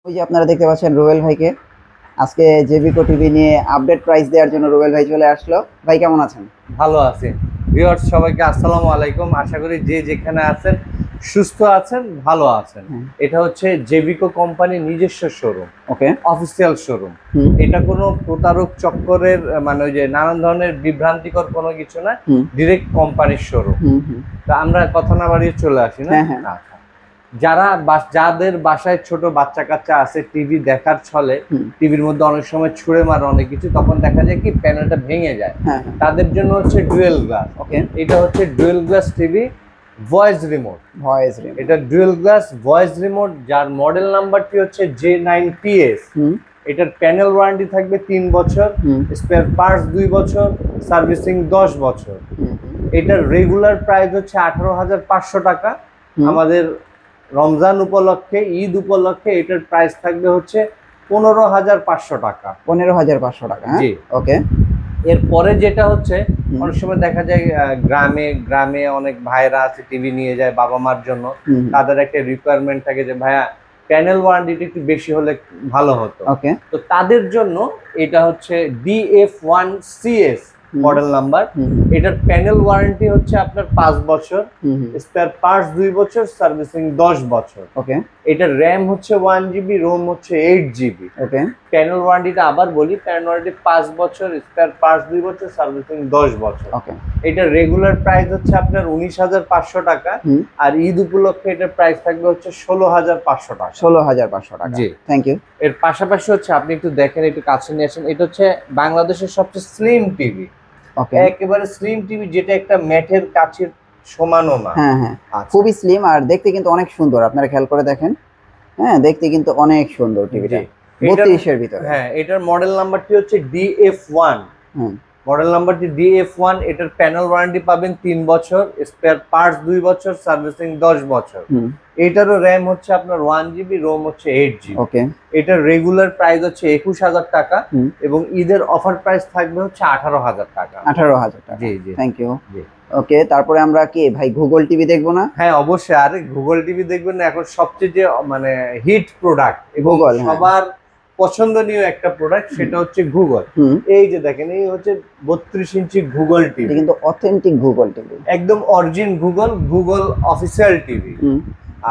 ওই যে আপনারা দেখতে পাচ্ছেন রুবেল ভাইকে আজকে জেবিকো টিভি নিয়ে আপডেট প্রাইস দেওয়ার জন্য রুবেল ভাই চলে আসলো। ভাই কেমন আছেন? ভালো আছি। ভিউয়ার্স সবাইকে আসসালামু আলাইকুম। আশা করি যে যেখানে আছেন সুস্থ আছেন, ভালো আছেন। এটা হচ্ছে জেবিকো কোম্পানির নিজস্ব শোরুম, ওকে, অফিসিয়াল শোরুম। এটা কোনো প্রতারক চক্করের মানে ওই যে নানান ধরনের বিভ্রান্তিকর কোনো কিছু না, ডিরেক্ট কোম্পানির শোরুম। তা আমরা কথা না বাড়িয়ে চলে আসি না। যাদের বাসায় ছোট বাচ্চা কাচ্চা আছে, টিভি দেখার ছলে টিভির মধ্যে অনেক সময় ছুঁড়ে মারে অনেক কিছু, তখন দেখা যায় কি প্যানেলটা ভেঙে যায়। তাদের জন্য হচ্ছে ডুয়েল গ্লাস। ওকে, এটা হচ্ছে dual glass TV voice remote. এটা ডুয়েল গ্লাস ভয়েস রিমোট, যার মডেল নাম্বারটি হচ্ছে J9PS। এটার প্যানেল ওয়ারেন্টি থাকবে 3 বছর, স্পেয়ার পার্টস 2 বছর, সার্ভিসিং 10 বছর। এটার রেগুলার প্রাইস হচ্ছে 18,500 টাকা। আমাদের রমজান উপলক্ষে, ঈদ উপলক্ষে এটার প্রাইস থাকবে হচ্ছে 15,500 টাকা। 15,500 টাকা। জি, ওকে। এরপরে যেটা হচ্ছে, অনেক সময় দেখা যায় গ্রামে গ্রামে অনেক ভাইরা আছে টিভি নিয়ে যায় বাবা মার জন্য। তাদের একটা রিকোয়ারমেন্ট থাকে যে ভাইয়া প্যানেল ওয়ারেন্টিটা একটু বেশি হলে ভালো হতো। ওকে, তো তাদের জন্য এটা হচ্ছে DF1CS মডেল নাম্বার। এটার প্যানেল ওয়ারেন্টি হচ্ছে আপনার 5 বছর, স্পেয়ার পার্টস 2 বছর, সার্ভিসিং 10 বছর। ওকে, এটার র্যাম হচ্ছে 1GB, রোম হচ্ছে 8GB। ওকে, প্যানেল ওয়ারেন্টিটা আবার বলি, প্যানেল ওয়ারেন্টি 5 বছর, স্পেয়ার পার্টস 2 বছর, সার্ভিসিং 10 বছর। ওকে। এটার রেগুলার প্রাইস হচ্ছে আপনার 19,500 টাকা, আর ঈদ উপলক্ষে এটার প্রাইস থাকবে হচ্ছে 16,500 টাকা। 16,500 টাকা। জি, থ্যাংক ইউ। এর পাশাপাশি হচ্ছে আপনি একটু দেখেন, একটু কাছে নিয়ে আসেন। এটা হচ্ছে বাংলাদেশের সবচেয়ে স্লিম টিভি। ওকে, একেবারে স্লিম টিভি, যেটা একটা ম্যাটের কাছের সমানও না। হ্যাঁ হ্যাঁ, খুবই স্লিম আর দেখতে কিন্তু অনেক সুন্দর। আপনারা খেয়াল করে দেখেন, হ্যাঁ দেখতে কিন্তু অনেক সুন্দর টিভিটা। 32 এর ভিতরে। হ্যাঁ, এটার মডেল নাম্বারটি হচ্ছে DF1। মডেল নাম্বারটি DF1। এটার প্যানেল ওয়ারেন্টি পাবেন 3 বছর, স্পেয়ার পার্টস 2 বছর, সার্ভিসিং 10 বছর। এটারও র্যাম হচ্ছে আপনার 1GB, রোম হচ্ছে 8GB। ওকে। এটার রেগুলার প্রাইস হচ্ছে 21,000 টাকা, এবং ঈদের অফার প্রাইস থাকবে হচ্ছে 18,000 টাকা। 18,000 টাকা। জি জি, থ্যাংক ইউ। জি। ওকে, তারপরে আমরা কি ভাই গুগল টিভি দেখবো না? হ্যাঁ অবশ্যই। আরে গুগল টিভি দেখবেন না, এখন সবচেয়ে যে মানে হিট প্রোডাক্ট এবং গুগল, সবার পছন্দনীয় একটা প্রোডাক্ট, সেটা হচ্ছে গুগল। এই যে দেখেন, এই হচ্ছে 32 ইঞ্চি গুগল টিভি, কিন্তু অথেন্টিক গুগল টিভি, একদম origin Google, Google official TV.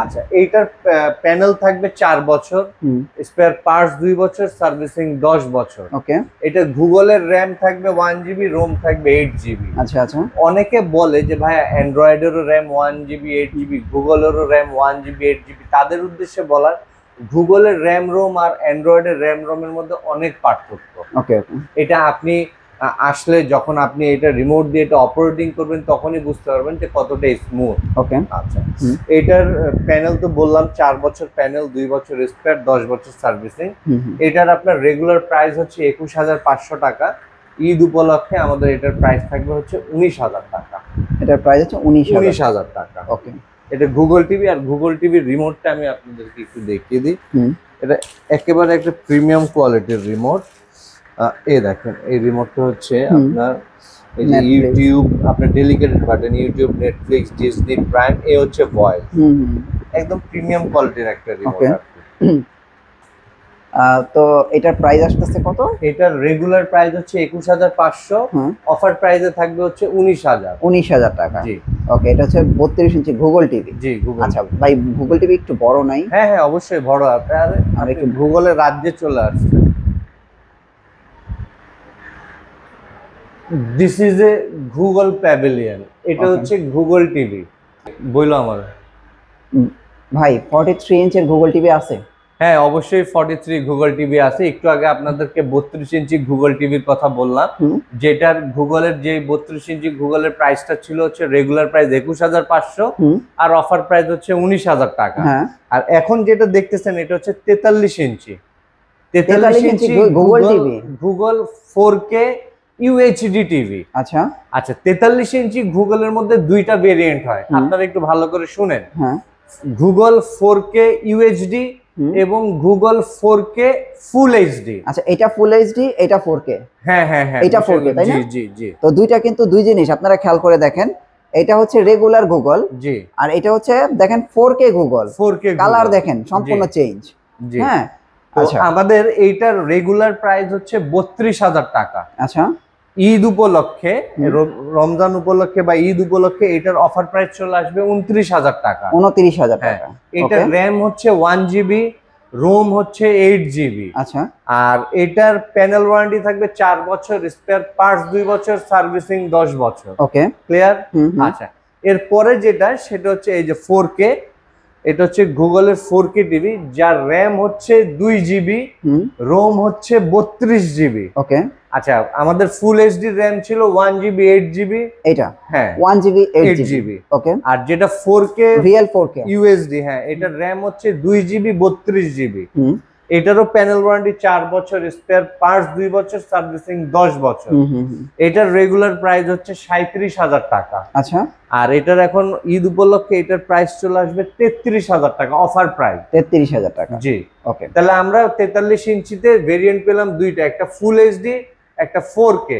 আচ্ছা, এইটার প্যানেল থাকবে 4 বছর, স্পেয়ার পার্টস 2 বছর, সার্ভিসিং 10 বছর। ওকে। এটা গুগলের র্যাম থাকবে 1GB, রোম থাকবে 8GB। আচ্ছা আচ্ছা। অনেকে বলে যে ভাইয়া অ্যান্ড্রয়েডেরও RAM 1GB 8GB, গুগলেরও RAM 1GB 8GB। তাদের উদ্দেশ্যে বলার, গুগলের র্যাম রোম আর অ্যান্ড্রয়েডের র্যাম রোমের মধ্যে অনেক পার্থক্য। ওকে ওকে। এটা আপনি আসলে যখন আপনি এটা রিমোট দিয়ে এটা অপারেটিং করবেন, তখনই বুঝতে পারবেন যে কতটা স্মুথ। ওকে। আচ্ছা, এটার প্যানেল তো বললাম 4 বছর প্যানেল, 2 বছর স্পেয়ার, 10 বছর সার্ভিসিং। এটার আপনার রেগুলার প্রাইস হচ্ছে 21,500 টাকা। ঈদ উপলক্ষে আমাদের এটার প্রাইস থাকবে হচ্ছে 19,000 টাকা। এটার প্রাইস হচ্ছে 19,000 টাকা। ওকে। এটা গুগল টিভি। আর গুগল টিভির রিমোটটা আমি আপনাদেরকে একটু দেখিয়ে দিই। এটা একেবারে একটা প্রিমিয়াম কোয়ালিটির রিমোট। এই দেখেন, এই রিমোটটা হচ্ছে আপনার এই যে ইউটিউব, আপনার dedicated button, YouTube, Netflix, Disney, prime, এই হচ্ছে ভয়েস। একদম প্রিমিয়াম কোয়ালিটির একটা রিমোট। তো এটার প্রাইস আসতেছে কত? এটার রেগুলার প্রাইস হচ্ছে 21,500, অফার প্রাইসে থাকবে হচ্ছে 19,000 টাকা। জি। ওকে, এটা হচ্ছে 32 ইঞ্চি গুগল টিভি। জি, গুগল। আচ্ছা ভাই, গুগল টিভি একটু বড় নাই? হ্যাঁ হ্যাঁ, অবশ্যই বড়। আর একটু গুগলের রাজ্যে চলে আসছে। This is A Google pavilion. এটা হচ্ছে গুগল টিভি। বইলো আমার ভাই 43 ইঞ্চের গুগল টিভি আছে? হ্যাঁ অবশ্যই 43 গুগল টিভি আছে। একটু আগে আপনাদেরকে 32 ইঞ্চি গুগল টিভির কথা বললাম, যেটার গুগলের যে 32 ইঞ্চি গুগলের প্রাইসটা ছিল হচ্ছে রেগুলার প্রাইস 21,500, আর অফার প্রাইস হচ্ছে 19,000 টাকা। আর এখন যেটা দেখতেছেন এটা হচ্ছে 43 inch. 43 inch Google TV, Google 4K UHD TV. আচ্ছা আচ্ছা, 43 ইঞ্চি গুগলের মধ্যে দুইটা ভেরিয়েন্ট হয়, আপনারা একটু ভালো করে শুনেন। গুগল 4K UHD এবং গুগল 4K ফুল এইচডি। আচ্ছা, এটা ফুল এইচডি, এটা 4K। হ্যাঁ হ্যাঁ হ্যাঁ, এটা 4K, তাই না? জি জি জি। তো দুইটা কিন্তু দুই জিনিস, আপনারা খেয়াল করে দেখেন। এটা হচ্ছে রেগুলার গুগল, আর এটা হচ্ছে দেখেন 4K গুগল। 4K কালার দেখেন সম্পূর্ণ চেঞ্জ। হ্যাঁ, আচ্ছা আমাদের এইটার রেগুলার প্রাইস হচ্ছে 32,000 টাকা। আচ্ছা ঈদ উপলক্ষে, রমজান উপলক্ষে বা ঈদ উপলক্ষে এটার অফার প্রাইস চলে আসবে 29,000 টাকা। 29,000 টাকা। এটার র্যাম হচ্ছে 1GB, রোম হচ্ছে 8GB। আচ্ছা আর এটার প্যানেল ওয়ারেন্টি থাকবে 4 বছর, স্পেয়ার পার্টস 2 বছর, সার্ভিসিং 10 বছর। Okay clear? আচ্ছা, এরপরে যেটা সেটা হচ্ছে এই যে 4K, এটা হচ্ছে গুগলের 4K টিভি, যার র্যাম হচ্ছে 2GB, রোম হচ্ছে 32GB। ওকে আচ্ছা, আমাদের ফুল এইচডি র্যাম ছিল 1GB 8GB। এটা হ্যাঁ 1GB 8GB। 8GB। ওকে আর যেটা 4K রিয়েল 4K ইউএসডি, হ্যাঁ এটার র্যাম হচ্ছে 2GB 32GB। এটারও প্যানেল ওয়ারেন্টি 4 বছর, স্পেয়ার পার্টস 2 বছর, সার্ভিসিং 10 বছর। এটার রেগুলার প্রাইস হচ্ছে 37,000 টাকা। আচ্ছা আর এটার এখন ঈদ উপলক্ষে এটার প্রাইস চলে আসবে 33,000 টাকা, অফার প্রাইস 33,000 টাকা। জি ওকে তাহলে আমরা 43 ইঞ্চিতে ভেরিয়েন্ট পেলাম দুইটা, একটা ফুল এইচডি, একটা 4K।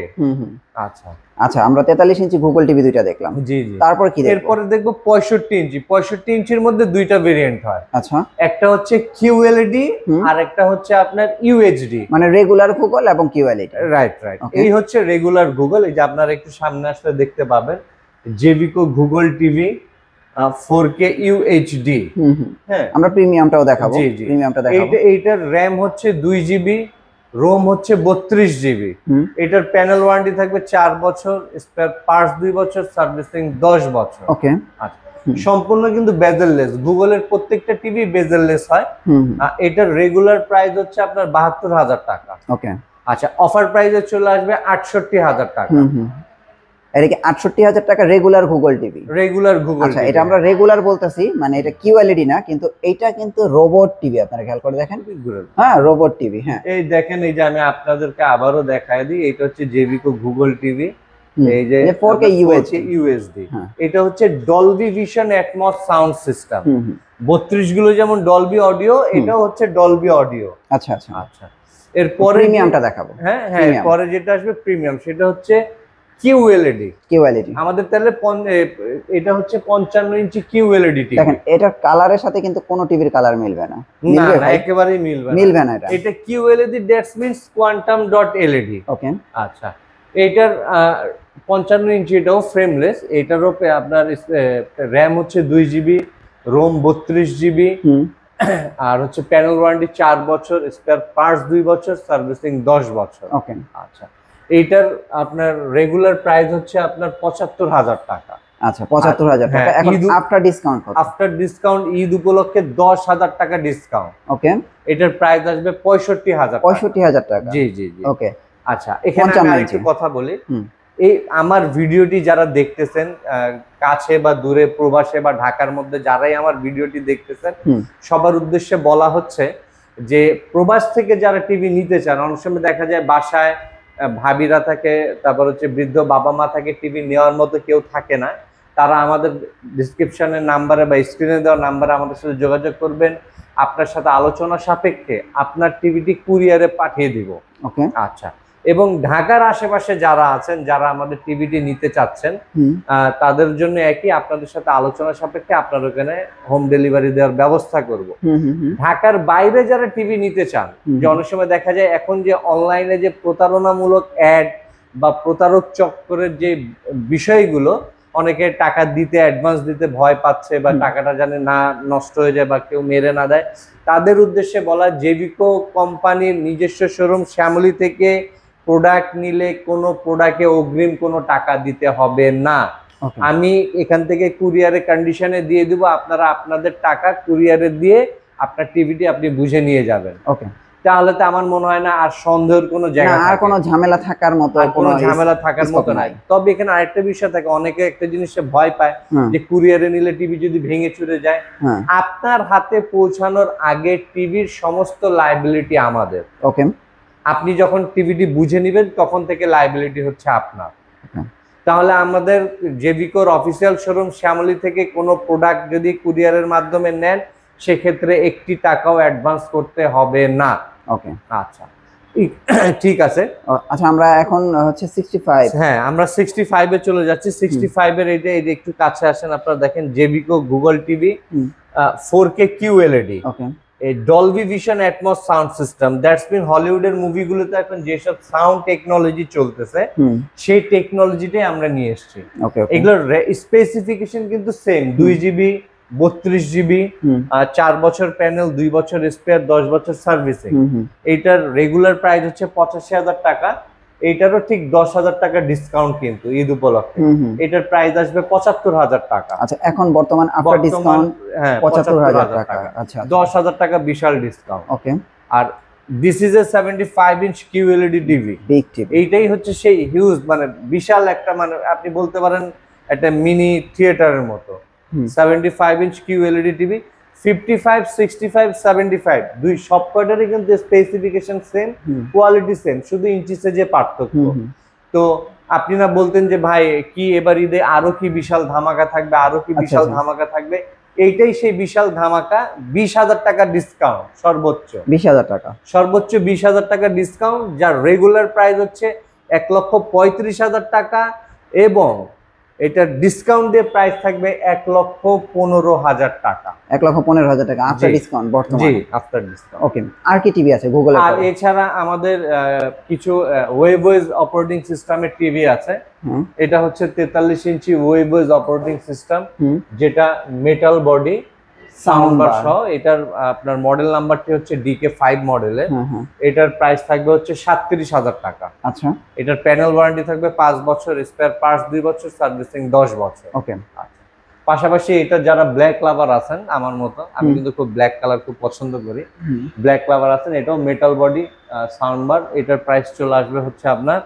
আচ্ছা আচ্ছা আমরা 43 ইঞ্চি গুগল টিভি দুইটা দেখলাম। জি জি। তারপর কি দেখব? এরপরে দেখবো 65 ইঞ্চি। 65 ইঞ্চির মধ্যে দুইটা ভেরিয়েন্ট হয়। আচ্ছা একটা হচ্ছে কিউএলইডি আর একটা হচ্ছে আপনার ইউএইচডি, মানে রেগুলার গুগল এবং কিউএলইডি। Right right. এই হচ্ছে রেগুলার গুগল। এই যে আপনারা একটু সামনে আসলে দেখতে পাবেন জেভিকো গুগল টিভি 4K ইউএইচডি। হ্যাঁ আমরা প্রিমিয়ামটাও দেখাবো। জি জি, প্রিমিয়ামটা দেখাবো। এইটার র্যাম হচ্ছে 2GB, রোম হচ্ছে 32GB। এটার প্যানেল ওয়ারেন্টি থাকবে 4 বছর, স্পেয়ার পার্টস 2 বছর, সার্ভিসিং 10 বছর। ওকে আচ্ছা, সম্পূর্ণ কিন্তু বেজেললেস। গুগলের প্রত্যেকটা টিভি বেজেললেস হয়। এটার রেগুলার প্রাইস হচ্ছে আপনার 72,000 টাকা। ওকে আচ্ছা, অফার প্রাইসে চলে আসবে 68,000 টাকা। এটা কি 68,000 টাকা regular Google TV? Regular Google. আচ্ছা এটা আমরা রেগুলার বলতেছি, মানে এটা কিউএলইডি না, কিন্তু এইটা কিন্তু রোবট টিভি। আপনারা খেয়াল করে দেখেন। হ্যাঁ রোবট টিভি। হ্যাঁ এই দেখেন, এই যে আমি আপনাদেরকে আবারও দেখায় দিই, এটা হচ্ছে জেভিকো গুগল টিভি। এই যে 4K ইউএসডি। এটা হচ্ছে Dolby Vision Atmos sound system. 32 গুলো যেমন ডলবি অডিও, এটাও হচ্ছে ডলবি অডিও। আচ্ছা আচ্ছা আচ্ছা, এরপরে প্রিমিয়ামটা দেখাবো। হ্যাঁ হ্যাঁ, পরে যেটা আসবে প্রিমিয়াম, সেটা হচ্ছে কিউএলইডি। আমাদের তাহলে এটা হচ্ছে 55 ইঞ্চি কিউএলইডি টিভি। দেখেন এটার কালারের সাথে কিন্তু কোনো টিভির কালার মিলবে না। না না, একেবারেই মিলবে না। এটা QLED, that's means quantum dot LED. Okay আচ্ছা, এইটার 55 ইঞ্চি, এটাও ফ্রেমলেস। এটারও আপনার র্যাম হচ্ছে 2GB, রোম 32GB, আর হচ্ছে প্যানেল ওয়ারেন্টি 4 বছর, স্পেয়ার পার্টস 2 বছর, সার্ভিসিং 10 বছর। ওকে আচ্ছা, এইটার আপনার রেগুলার প্রাইস হচ্ছে আপনার 75,000 টাকা। আচ্ছা 75,000 টাকা। এখন আফটার ডিসকাউন্ট কত? আফটার ডিসকাউন্ট ঈদ উপলক্ষে 10,000 টাকা ডিসকাউন্ট। ওকে এটার প্রাইস আসবে 65,000। 65,000 টাকা। জি জি জি। ওকে আচ্ছা, এখানে আমি আরেকটু কথা বলি। এই আমার ভিডিওটি যারা দেখতেছেন, কাছে বা দূরে, প্রবাসে বা ঢাকার মধ্যে যারাই আমার ভিডিওটি দেখতেছেন, সবার উদ্দেশ্যে বলা হচ্ছে যে প্রবাস থেকে যারা টিভি নিতে চান, অনেক সময় দেখা যায় বাসায় ভাবিরা থাকে, তারপর হচ্ছে বৃদ্ধ বাবা মা থাকে, টিভি নেওয়ার মতো কেউ থাকে না। তারা আমাদের ডিসক্রিপশনের নাম্বারে বা স্ক্রিনে দেওয়া নাম্বারে আমাদের সাথে যোগাযোগ করবেন। আপনার সাথে আলোচনা সাপেক্ষে আপনার টিভিটি কুরিয়ারে পাঠিয়ে দিব। ওকে আচ্ছা, এবং ঢাকার আশেপাশে যারা আছেন, যারা আমাদের টিভিটি নিতে চাচ্ছেন, তাদের জন্য একই, আপনাদের সাথে আলোচনা সাপেক্ষে আপনার ওখানে হোম ডেলিভারি দেওয়ার ব্যবস্থা করব। ঢাকার বাইরে যারা টিভি নিতে চান, যে অনেক সময় দেখা যায় এখন যে অনলাইনে যে প্রতারণামূলক অ্যাড বা প্রতারক চক্করের যে বিষয়গুলো, অনেকে টাকা দিতে, অ্যাডভান্স দিতে ভয় পাচ্ছে, বা টাকাটা জানে না নষ্ট হয়ে যায় বা কেউ মেরে না দেয়, তাদের উদ্দেশ্যে বলা, জেভিকো কোম্পানির নিজস্ব শোরুম শ্যামলী থেকে প্রোডাক্ট নিলে কোনো প্রোডাক্টে অগ্রিম কোনো টাকা দিতে হবে না। আমি এখান থেকে কুরিয়ারে কন্ডিশনে দিয়ে দিব, আপনারা আপনাদের টাকা কুরিয়ারে দিয়ে আপনার টিভিটি আপনি বুঝে নিয়ে যাবেন। ওকে, তাহলে তো আমার মনে হয় না আর সন্দেহের কোনো জায়গা, আর কোনো ঝামেলা থাকার মতো, কোনো ঝামেলা থাকার মতো নাই। তবে এখানে আরেকটা বিষয় থাকে, অনেকে একটা জিনিসে ভয় পায় যে কুরিয়ারে নিলে টিভি যদি ভেঙে চুরে যায়। আপনার হাতে পৌঁছানোর আগে টিভির সমস্ত লায়াবিলিটি আমাদের। ওকে, আপনি যখন টিভিটি বুঝে নেবেন তখন থেকে লায়াবিলিটি হচ্ছে আপনার। তাহলে আমাদের জেভিকোর অফিসিয়াল শোরুম শ্যামলী থেকে কোনো প্রোডাক্ট যদি কুরিয়ারের মাধ্যমে নেন, সেক্ষেত্রে 1 টাকাও অ্যাডভান্স করতে হবে না। ওকে, আচ্ছা ঠিক আছে। আচ্ছা আমরা এখন হচ্ছে 65। হ্যাঁ, আমরা 65 এ চলে যাচ্ছি। 65 এর এই যে একটু কাছে আসেন, আপনারা দেখেন জেভিকো Google TV 4K QLED। Okay, এই Dolby Vision Atmos sound system, that's mean হলিউডের মুভিগুলোতে এখন যেসব সাউন্ড টেকনোলজি চলতেছে সেই টেকনোলজিটাই আমরা নিয়ে এসেছি। এগুলোর স্পেসিফিকেশন কিন্তু সেম, 2GB 32GB, 4 বছর প্যানেল, 2 বছর স্পেয়ার, 10 বছর সার্ভিসিং। এইটার রেগুলার প্রাইস হচ্ছে 85,000 টাকা, এইটারও ঠিক 10,000 টাকা ডিসকাউন্ট কিন্তু ঈদ উপলক্ষে। এটার প্রাইস আসবে 75,000 টাকা। আচ্ছা, এখন বর্তমান আফটার ডিসকাউন্ট 75,000 টাকা। আচ্ছা, 10,000 টাকা বিশাল ডিসকাউন্ট। ওকে। আর this is a 75 inch QLED TV. Big TV. এইটাই হচ্ছে সেই হিউজ, মানে বিশাল একটা, মানে আপনি বলতে পারেন একটা মিনি থিয়েটারের মতো। 75 ইঞ্চ QLED টিভি, 55, 65, 75 দুই সব কয়টারই কিন্তু স্পেসিফিকেশন সেম, কোয়ালিটি সেম, শুধু ইঞ্চিসে যে পার্থক্য। তো আপনি না বলতেন যে ভাই কি এবার ঈদে আরো কি বিশাল ধামাকা থাকবে, আরো কি বিশাল ধামাকা থাকবে, এইটাই সেই বিশাল ধামাকা। 20,000 টাকা ডিসকাউন্ট সর্বোচ্চ, 20,000 টাকা, সর্বোচ্চ 20,000 টাকা ডিসকাউন্ট, যার রেগুলার প্রাইস হচ্ছে 1,35,000 টাকা, এবং এটার ডিসকাউন্ট দিয়ে প্রাইস থাকবে 1,15,000 টাকা। 1,15,000 টাকা আফটার ডিসকাউন্ট বর্তমানে। জি, আফটার ডিসকাউন্ট। ওকে। আর কি টিভি আছে গুগল? আর এছাড়া আমাদের কিছু ওয়েবওয়েজ অপারেটিং সিস্টেমের টিভি আছে। এটা হচ্ছে 43 ইঞ্চি ওয়েবওয়েজ অপারেটিং সিস্টেম, যেটা মেটাল বডি, সাউন্ড বার সহ। এটার আপনার মডেল নাম্বারটি হচ্ছে DK5 মডেলের। এটার প্রাইস থাকবে হচ্ছে 37,000 টাকা। আচ্ছা। এটার প্যানেল ওয়ারেন্টি থাকবে 5 বছর, স্পেয়ার পার্টস 2 বছর, সার্ভিসিং 10 বছর। ওকে। পাশাপাশি এটা যারা ব্ল্যাক লাভার আছেন আমার মতো, আমি কিন্তু খুব ব্ল্যাক কালার খুব পছন্দ করি, ব্ল্যাক লাভার আছেন, এটাও মেটাল বডি সাউন্ড বার। এটার প্রাইস চলে আসবে হচ্ছে আপনার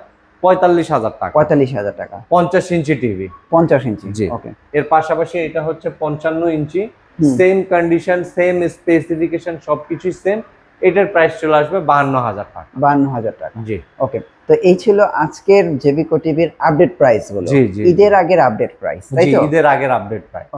45,000 টাকা। 45,000 টাকা। 50 ইঞ্চি টিভি। 50 ইঞ্চি। জি। ওকে। এর পাশাপাশি এটা হচ্ছে 55 ইঞ্চি, সেম কন্ডিশন, সেম স্পেসিফিকেশন, সবকিছুই সেম। এটার প্রাইস চলে আসবে 52,000 টাকা। 52,000 টাকা। জি। ওকে। তো এই ছিল আজকের জেবিকো টিভির আপডেট প্রাইস গুলো, ঈদের আগের আপডেট প্রাইস, তাই তো? ঈদের আগের আপডেট প্রাইস।